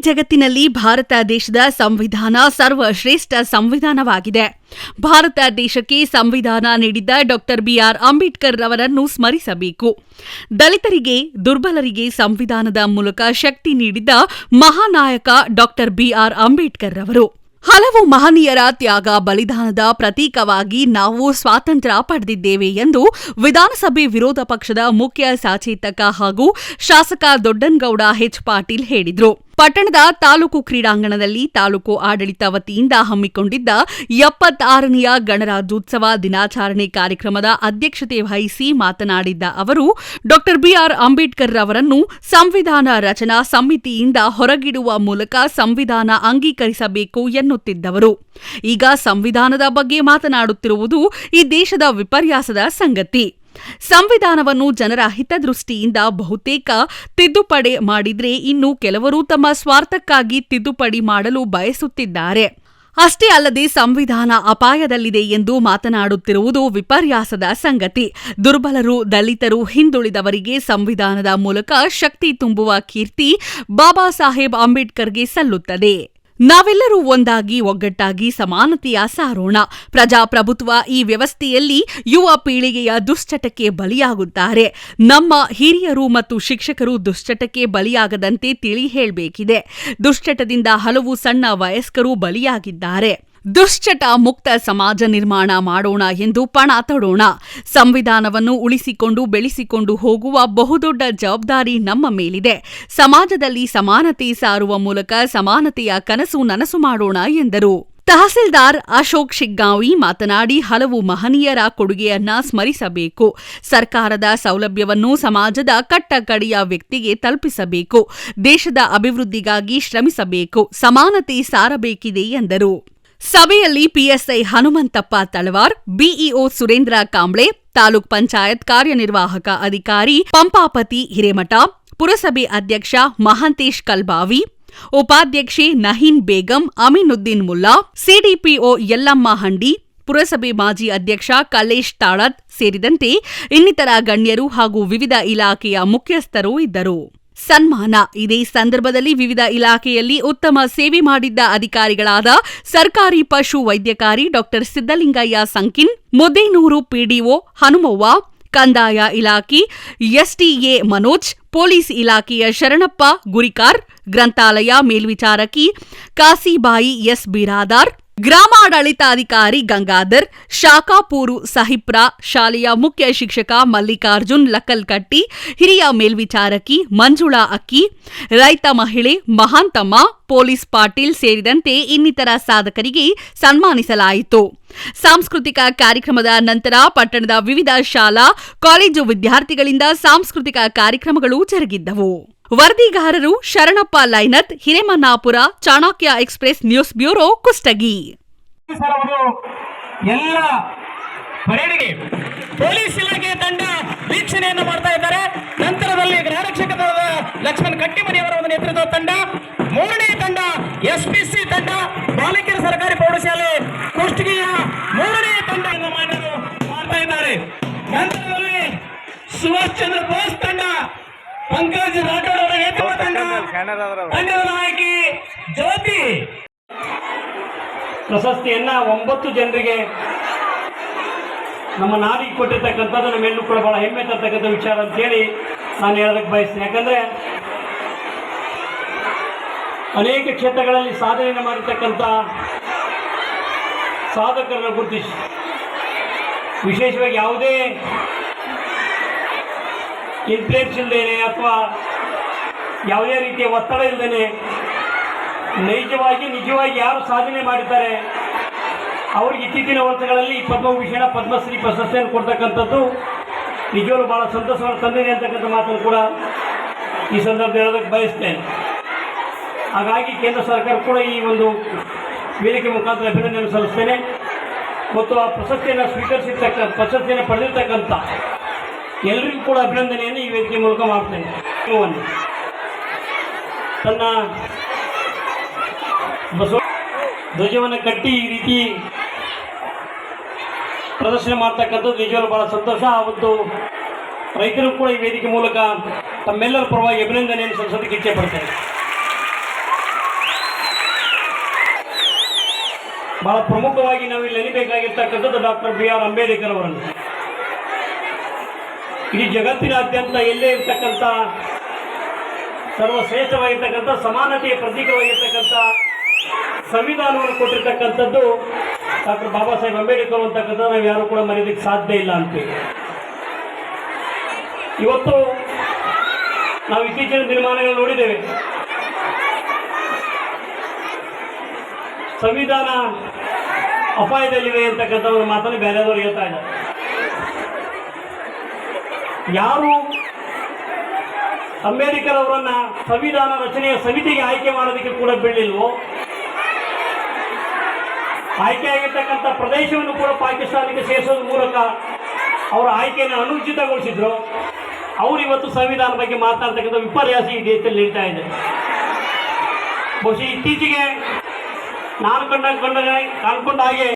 ಜಗತ್ತಿನಲ್ಲಿ ಭಾರತ ದೇಶದ ಸಂವಿಧಾನ ಸರ್ವಶ್ರೇಷ್ಠ ಸಂವಿಧಾನವಾಗಿದೆ. ಭಾರತ ದೇಶಕ್ಕೆ ಸಂವಿಧಾನ ನೀಡಿದ್ದ ಡಾಕ್ಟರ್ ಬಿಆರ್ ಅಂಬೇಡ್ಕರ್ ಅವರನ್ನು ಸ್ಮರಿಸಬೇಕು. ದಲಿತರಿಗೆ, ದುರ್ಬಲರಿಗೆ ಸಂವಿಧಾನದ ಮೂಲಕ ಶಕ್ತಿ ನೀಡಿದ್ದ ಮಹಾನಾಯಕ ಡಾಕ್ಟರ್ ಬಿಆರ್ ಅಂಬೇಡ್ಕರ್ ಅವರು. ಹಲವು ಮಹನೀಯರ ತ್ಯಾಗ ಬಲಿದಾನದ ಪ್ರತೀಕವಾಗಿ ನಾವು ಸ್ವಾತಂತ್ರ್ಯ ಪಡೆದಿದ್ದೇವೆ ಎಂದು ವಿಧಾನಸಭೆ ವಿರೋಧ ಪಕ್ಷದ ಮುಖ್ಯ ಸಚೇತಕ ಹಾಗೂ ಶಾಸಕ ದೊಡ್ಡನಗೌಡ ಎಚ್ ಪಾಟೀಲ್ ಹೇಳಿದರು. ಪಟ್ಟಣದ ತಾಲೂಕು ಕ್ರೀಡಾಂಗಣದಲ್ಲಿ ತಾಲೂಕು ಆಡಳಿತ ವತಿಯಿಂದ ಹಮ್ಮಿಕೊಂಡಿದ್ದ 76ನೆಯ ಗಣರಾಜ್ಯೋತ್ಸವ ದಿನಾಚರಣೆ ಕಾರ್ಯಕ್ರಮದ ಅಧ್ಯಕ್ಷತೆ ವಹಿಸಿ ಮಾತನಾಡಿದ್ದ ಅವರು, ಡಾಕ್ಟರ್ ಬಿಆರ್ ಅಂಬೇಡ್ಕರ್ ಅವರನ್ನು ಸಂವಿಧಾನ ರಚನಾ ಸಮಿತಿಯಿಂದ ಹೊರಗಿಡುವ ಮೂಲಕ ಸಂವಿಧಾನ ಅಂಗೀಕರಿಸಬೇಕು ಎನ್ನುತ್ತಿದ್ದವರು. ಈಗ ಸಂವಿಧಾನದ ಬಗ್ಗೆ ಮಾತನಾಡುತ್ತಿರುವುದು ಈ ದೇಶದ ವಿಪರ್ಯಾಸದ ಸಂಗತಿ. ಸಂವಿಧಾನವನ್ನು ಜನರ ಹಿತದೃಷ್ಟಿಯಿಂದ ಬಹುತೇಕ ತಿದ್ದುಪಡಿ ಮಾಡಿದ್ರೆ, ಇನ್ನು ಕೆಲವರು ತಮ್ಮ ಸ್ವಾರ್ಥಕ್ಕಾಗಿ ತಿದ್ದುಪಡಿ ಮಾಡಲು ಬಯಸುತ್ತಿದ್ದಾರೆ. ಅಷ್ಟೇ ಅಲ್ಲದೆ ಸಂವಿಧಾನ ಅಪಾಯದಲ್ಲಿದೆ ಎಂದು ಮಾತನಾಡುತ್ತಿರುವುದು ವಿಪರ್ಯಾಸದ ಸಂಗತಿ. ದುರ್ಬಲರು, ದಲಿತರು, ಹಿಂದುಳಿದವರಿಗೆ ಸಂವಿಧಾನದ ಮೂಲಕ ಶಕ್ತಿ ತುಂಬುವ ಕೀರ್ತಿ ಬಾಬಾ ಸಾಹೇಬ್ ಅಂಬೇಡ್ಕರ್ಗೆ ಸಲ್ಲುತ್ತದೆ. ನಾವೆಲ್ಲರೂ ಒಂದಾಗಿ ಒಗ್ಗಟ್ಟಾಗಿ ಸಮಾನತೆಯ ಸಾರೋಣ. ಪ್ರಜಾಪ್ರಭುತ್ವ ಈ ವ್ಯವಸ್ಥೆಯಲ್ಲಿ ಯುವ ಪೀಳಿಗೆಯ ದುಶ್ಚಟಕ್ಕೆ ಬಲಿಯಾಗುತ್ತಾರೆ. ನಮ್ಮ ಹಿರಿಯರು ಮತ್ತು ಶಿಕ್ಷಕರು ದುಶ್ಚಟಕ್ಕೆ ಬಲಿಯಾಗದಂತೆ ತಿಳಿ ಹೇಳಬೇಕಿದೆ. ದುಶ್ಚಟದಿಂದ ಹಲವು ಸಣ್ಣ ವಯಸ್ಕರು ಬಲಿಯಾಗಿದ್ದಾರೆ. ದುಶ್ಚಟ ಮುಕ್ತ ಸಮಾಜ ನಿರ್ಮಾಣ ಮಾಡೋಣ ಎಂದು ಪಣ ತೊಡೋಣ. ಸಂವಿಧಾನವನ್ನು ಉಳಿಸಿಕೊಂಡು ಬೆಳೆಸಿಕೊಂಡು ಹೋಗುವ ಬಹುದೊಡ್ಡ ಜವಾಬ್ದಾರಿ ನಮ್ಮ ಮೇಲಿದೆ. ಸಮಾಜದಲ್ಲಿ ಸಮಾನತೆ ಸಾರುವ ಮೂಲಕ ಸಮಾನತೆಯ ಕನಸು ನನಸು ಮಾಡೋಣ ಎಂದರು. ತಹಸೀಲ್ದಾರ್ ಅಶೋಕ್ ಶಿಗ್ಗಾಂವಿ ಮಾತನಾಡಿ, ಹಲವು ಮಹನೀಯರ ಕೊಡುಗೆಯನ್ನ ಸ್ಮರಿಸಬೇಕು. ಸರ್ಕಾರದ ಸೌಲಭ್ಯವನ್ನು ಸಮಾಜದ ಕಟ್ಟಕಡೆಯ ವ್ಯಕ್ತಿಗೆ ತಲುಪಿಸಬೇಕು. ದೇಶದ ಅಭಿವೃದ್ಧಿಗಾಗಿ ಶ್ರಮಿಸಬೇಕು. ಸಮಾನತೆ ಸಾರಬೇಕಿದೆ ಎಂದರು. ಸಭೆಯಲ್ಲಿ ಪಿಎಸ್ಐ ಹನುಮಂತಪ್ಪ ತಳವಾರ್, ಬಿಇಒ ಸುರೇಂದ್ರ ಕಾಂಬ್ಳೆ, ತಾಲೂಕ್ ಪಂಚಾಯತ್ ಕಾರ್ಯನಿರ್ವಾಹಕ ಅಧಿಕಾರಿ ಪಂಪಾಪತಿ ಹಿರೇಮಠ, ಪುರಸಭೆ ಅಧ್ಯಕ್ಷ ಮಹಾಂತೇಶ್ ಕಲ್ಬಾವಿ, ಉಪಾಧ್ಯಕ್ಷೆ ನಹೀನ್ ಬೇಗಂ ಅಮೀನುದ್ದೀನ್ ಮುಲ್ಲಾ, ಸಿಡಿಪಿಒ ಯಲ್ಲಮ್ಮ ಹಂಡಿ, ಪುರಸಭೆ ಮಾಜಿ ಅಧ್ಯಕ್ಷ ಕಲ್ಲೇಶ್ ತಾಳದ್ ಸೇರಿದಂತೆ ಇನ್ನಿತರ ಗಣ್ಯರು ಹಾಗೂ ವಿವಿಧ ಇಲಾಖೆಯ ಮುಖ್ಯಸ್ಥರು ಇದ್ದರು. ಸನ್ಮಾನ. ಇದೇ ಸಂದರ್ಭದಲ್ಲಿ ವಿವಿಧ ಇಲಾಖೆಯಲ್ಲಿ ಉತ್ತಮ ಸೇವೆ ಮಾಡಿದ್ದ ಅಧಿಕಾರಿಗಳಾದ ಸರ್ಕಾರಿ ಪಶು ವೈದ್ಯಾಧಿಕಾರಿ ಡಾಕ್ಟರ್ ಸಿದ್ದಲಿಂಗಯ್ಯ ಸಂಕಿನ್, ಮುದ್ದೇನೂರು ಪಿಡಿಒ ಹನುಮವ್ವ, ಕಂದಾಯ ಇಲಾಖೆ ಎಸ್ಟಿಎ ಮನೋಜ್, ಪೊಲೀಸ್ ಇಲಾಖೆಯ ಶರಣಪ್ಪ ಗುರಿಕಾರ್, ಗ್ರಂಥಾಲಯ ಮೇಲ್ವಿಚಾರಕಿ ಕಾಸಿಬಾಯಿ ಎಸ್ ಬಿರಾದಾರ್, ಗ್ರಾಮಾಡಳಿತಾಧಿಕಾರಿ ಗಂಗಾಧರ್, ಶಾಖಾಪೂರು ಸಾಹಿಬ್ರ, ಶಾಲೆಯ ಮುಖ್ಯ ಶಿಕ್ಷಕ ಮಲ್ಲಿಕಾರ್ಜುನ್ ಲಕ್ಕಲ್ಕಟ್ಟಿ, ಹಿರಿಯ ಮೇಲ್ವಿಚಾರಕಿ ಮಂಜುಳಾ ಅಕ್ಕಿ, ರೈತ ಮಹಿಳೆ ಮಹಾಂತಮ್ಮ, ಪೊಲೀಸ್ ಪಾಟೀಲ್ ಸೇರಿದಂತೆ ಇನ್ನಿತರ ಸಾಧಕರಿಗೆ ಸನ್ಮಾನಿಸಲಾಯಿತು. ಸಾಂಸ್ಕೃತಿಕ ಕಾರ್ಯಕ್ರಮದ ನಂತರ ಪಟ್ಟಣದ ವಿವಿಧ ಶಾಲಾ ಕಾಲೇಜು ವಿದ್ಯಾರ್ಥಿಗಳಿಂದ ಸಾಂಸ್ಕೃತಿಕ ಕಾರ್ಯಕ್ರಮಗಳು ಜರುಗಿದ್ದವು. ವರದಿಗಾರರು ಶರಣಪ್ಪ ಲೈನತ್, Hiremannapura, Chanakya express news bureau, Kushtagi. ಎಲ್ಲ ಪರೇಡ್ಗೆ ಪೊಲೀಸ್ ಇಲಾಖೆ ತಂಡ ವೀಕ್ಷಣೆಯನ್ನು ಮಾಡ್ತಾ ಇದ್ದಾರೆ. ನಂತರದಲ್ಲಿ ಗೃಹ ರಕ್ಷಕ ಲಕ್ಷ್ಮಣ್ ಕಟ್ಟಿಮನಿಯವರ ಒಂದು ನೇತೃತ್ವದ ತಂಡ, 3ನೇ ತಂಡ ಎಸ್ಪಿಸಿ ತಂಡ, ಬಾಲಕಿಯರ ಸರ್ಕಾರಿ ಪ್ರೌಢಶಾಲೆ ಕುಷ್ಟಗಿಯ 3ನೇ ತಂಡವನ್ನು ಮಾಡ್ತಾ ಇದ್ದಾರೆ. ನಂತರದಲ್ಲಿ ಸುಭಾಷ್ ಚಂದ್ರ ಬೋಸ್ ತಂಡ, ಪಂಕಜ್ ರಾಠೋಡ್ ಅವರ ನೇತೃತ್ವ ತಂಡದ ನಾಯಕಿ ಜ್ಯೋತಿ. ಪ್ರಶಸ್ತಿಯನ್ನ 9 ಜನರಿಗೆ ನಮ್ಮ ನಾಡಿಗೆ ಕೊಟ್ಟಿರ್ತಕ್ಕಂಥದ್ದು ನಮ್ಮೆಲ್ಲೂ ಕೂಡ ಬಹಳ ಹೆಮ್ಮೆ ತರ್ತಕ್ಕಂಥ ವಿಚಾರ ಅಂತೇಳಿ ನಾನು ಹೇಳೋದಕ್ಕೆ ಬಯಸ್ತೀನಿ. ಯಾಕಂದರೆ ಅನೇಕ ಕ್ಷೇತ್ರಗಳಲ್ಲಿ ಸಾಧನೆಯನ್ನು ಮಾಡಿರ್ತಕ್ಕಂಥ ಸಾಧಕರನ್ನು ಗುರುತಿಸಿ, ವಿಶೇಷವಾಗಿ ಯಾವುದೇ ಇನ್ಫ್ಲೂಯೆನ್ಸ್ ಇಲ್ಲದೇನೆ ಅಥವಾ ಯಾವುದೇ ರೀತಿಯ ಒತ್ತಡ ಇಲ್ಲದೇನೆ ನಿಜವಾಗಿ ಯಾರು ಸಾಧನೆ ಮಾಡಿದ್ದಾರೆ ಅವರಿಗೆ ಇತ್ತೀಚಿನ ವರ್ಷಗಳಲ್ಲಿ ಪದ್ಮಭೂಷಣ, ಪದ್ಮಶ್ರೀ ಪ್ರಶಸ್ತಿಯನ್ನು ಕೊಡ್ತಕ್ಕಂಥದ್ದು ನಿಜವಾಗ್ಲೂ ಭಾಳ ಸಂತಸವನ್ನು ತಂದಿದೆ ಅಂತಕ್ಕಂಥ ಮಾತನ್ನು ಕೂಡ ಈ ಸಂದರ್ಭದಲ್ಲಿ ಹೇಳೋದಕ್ಕೆ ಬಯಸ್ತೇನೆ. ಹಾಗಾಗಿ ಕೇಂದ್ರ ಸರ್ಕಾರ ಕೂಡ ಈ ಒಂದು ವೇದಿಕೆ ಮುಖಾಂತರ ಅಭಿನಂದನೆ ಸಲ್ಲಿಸ್ತೇನೆ. ಮತ್ತು ಆ ಪ್ರಶಸ್ತಿಯನ್ನು ಪಡೆದಿರ್ತಕ್ಕಂಥ ಎಲ್ಲರಿಗೂ ಕೂಡ ಅಭಿನಂದನೆಯನ್ನು ಈ ವೇದಿಕೆ ಮೂಲಕ ಮಾಡ್ತೇನೆ. ತನ್ನ ಧ್ವಜವನ್ನು ಕಟ್ಟಿ ಈ ರೀತಿ ಪ್ರದರ್ಶನ ಮಾಡ್ತಕ್ಕಂಥದ್ದು ನಿಜವಾಗ್ಲೂ ಭಾಳ ಸಂತೋಷ. ಅವತ್ತು ರೈತರು ಕೂಡ ಈ ವೇದಿಕೆ ಮೂಲಕ ತಮ್ಮೆಲ್ಲರ ಪರವಾಗಿ ಅಭಿನಂದನೆಯನ್ನು ಸಲ್ಲಿಸೋದಕ್ಕೆ ಇಚ್ಛೆ ಪಡ್ತೇನೆ. ಬಹಳ ಪ್ರಮುಖವಾಗಿ ನಾವು ಇಲ್ಲಿ ನೆನಬೇಕಾಗಿರ್ತಕ್ಕಂಥದ್ದು ಡಾಕ್ಟರ್ BR ಅಂಬೇಡ್ಕರ್ ಅವರನ್ನು. ಇಡೀ ಜಗತ್ತಿನಾದ್ಯಂತ ಎಲ್ಲೇ ಇರ್ತಕ್ಕಂಥ ಸರ್ವಶ್ರೇಷ್ಠವಾಗಿರ್ತಕ್ಕಂಥ ಸಮಾನತೆಯ ಪ್ರತೀಕವಾಗಿರ್ತಕ್ಕಂಥ ಸಂವಿಧಾನವನ್ನು ಕೊಟ್ಟಿರ್ತಕ್ಕಂಥದ್ದು ಡಾಕ್ಟರ್ ಬಾಬಾ ಸಾಹೇಬ್ ಅಂಬೇಡ್ಕರ್ ಅಂತಕ್ಕಂಥದ್ದು ನಾವು ಯಾರು ಕೂಡ ಮರೆಯೋದಕ್ಕೆ ಸಾಧ್ಯ ಇಲ್ಲ ಅಂತೇಳಿ. ಇವತ್ತು ನಾವು ಇತ್ತೀಚಿನ ದಿನಮಾನಗಳು ನೋಡಿದ್ದೇವೆ, ಸಂವಿಧಾನ ಅಪಾಯದಲ್ಲಿದೆ ಅಂತಕ್ಕಂಥ ಒಂದು ಮಾತನ್ನು ಬೇರೆಯವರು ಹೇಳ್ತಾ ಇದ್ದಾರೆ. ಯಾರು ಅಂಬೇಡ್ಕರ್ ಅವರನ್ನ ಸಂವಿಧಾನ ರಚನೆಯ ಸಮಿತಿಗೆ ಆಯ್ಕೆ ಮಾಡೋದಕ್ಕೆ ಕೂಡ ಬಿಡಲಿಲ್ವೋ, ಆಯ್ಕೆಯಾಗಿರ್ತಕ್ಕಂಥ ಪ್ರದೇಶವನ್ನು ಕೂಡ ಪಾಕಿಸ್ತಾನಕ್ಕೆ ಸೇರಿಸೋದ್ರ ಮೂಲಕ ಅವರ ಆಯ್ಕೆಯನ್ನು ಅನುಚಿತಗೊಳಿಸಿದ್ರು, ಅವರು ಇವತ್ತು ಸಂವಿಧಾನ ಬಗ್ಗೆ ಮಾತನಾಡ್ತಕ್ಕಂಥ ವಿಪರ್ಯಾಸ ಈ ದೇಶದಲ್ಲಿ ನಡೀತಾ ಇದೆ. ಬಹುಶಃ ಇತ್ತೀಚೆಗೆ ನಾನು ಕಂಡ ಹಾಗೆ